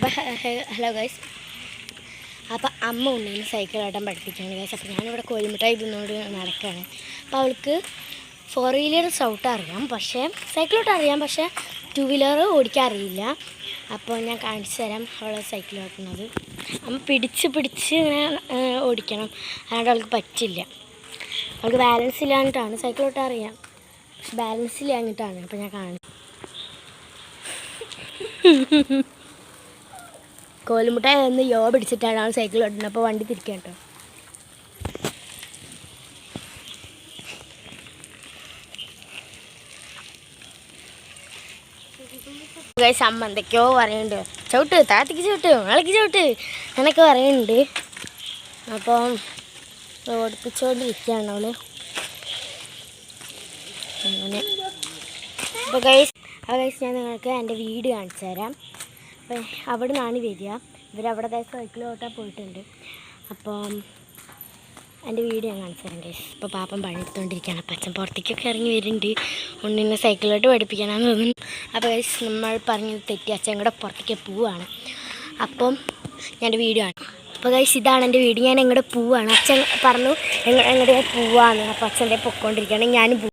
അപ്പോൾ hello guys, അപ്പോൾ അമ്മ ഉണ്ണീന് സൈക്കിൾ ഓട്ടം പഠിപ്പിക്കുകയാണ് ഗൈസ്. അപ്പോൾ ഞാനിവിടെ കോഴിമുട്ടായി തിന്നുകൊണ്ട് നടക്കുകയാണ്. അപ്പോൾ അവൾക്ക് 4 വീലർ ചവിട്ടാൻ അറിയാം, പക്ഷേ സൈക്കിൾ ഓട്ടം അറിയാം, പക്ഷേ 2 വീലർ ഓടിക്കാൻ അറിയില്ല. അപ്പോൾ ഞാൻ കാണിച്ചു തരാം അവളെ സൈക്കിൾ ഓട്ടുന്നത്. അമ്മ പിടിച്ച് ഇങ്ങനെ ഓടിക്കണം, അല്ലാണ്ട് അവൾക്ക് പറ്റില്ല. അവൾക്ക് ബാലൻസ് ഇല്ലാഞ്ഞിട്ടാണ്. സൈക്കിൾ ഓട്ടം അറിയാം, പക്ഷെ ബാലൻസ് ഇല്ലാഞ്ഞിട്ടാണ്. അപ്പോൾ ഞാൻ കാണിച്ചു. കോലുമുട്ടായി ഒന്ന് പിടിച്ചിട്ടാണ് അവൾ സൈക്കിൾ ഓട്ടുന്നത്. അപ്പോൾ വണ്ടി തിരിക്കുക കേട്ടോ. ഗൈസ്, അമ്മ എന്തൊക്കെയോ പറയുന്നുണ്ട്. ചവിട്ട്, താഴത്തേക്ക് ചവിട്ട്, മേളേക്ക് ചവിട്ട് എന്നൊക്കെ പറയുന്നുണ്ട്. അപ്പം ഓടിപ്പിച്ചുകൊണ്ടിരിക്കുകയാണ് അവള് അങ്ങനെ. അപ്പോൾ ഗൈസ് ഞാൻ നിങ്ങൾക്ക് എൻ്റെ വീട് കാണിച്ചു തരാം. അപ്പം അവിടെ നിന്നാണ് വരിക. ഇവരവിടെ സൈക്കിൾ ഓട്ടാൻ പോയിട്ടുണ്ട്. അപ്പം എൻ്റെ വീട് ഞാൻ കാണിച്ചു തരാം ഗൈസ്. ഇപ്പോൾ പാപ്പൻ പണിയെടുത്തുകൊണ്ടിരിക്കുകയാണ്. അപ്പം അച്ഛൻ പുറത്തേക്കൊക്കെ ഇറങ്ങി വരുന്നുണ്ട്. ഉണ്ണിനെ സൈക്കിളോട്ട് പഠിപ്പിക്കാനാന്ന് തോന്നുന്നു. അപ്പോൾ ഗൈസ് നമ്മൾ പറഞ്ഞത് തെറ്റി, അച്ഛൻ കൂടെ പുറത്തേക്ക് പോവുകയാണ്. അപ്പം ഞാൻ എൻ്റെ വീട് കാണും. അപ്പോൾ ഗൈസ് ഇതാണ് എൻ്റെ വീട്. ഞാൻ എങ്ങോട്ട് പോവുകയാണ്. അച്ഛൻ പറഞ്ഞു എങ്ങോട്ട് പോവാന്ന്. അപ്പോൾ അച്ഛൻ്റെ പൊയ്ക്കൊണ്ടിരിക്കുകയാണ്. ഞാനും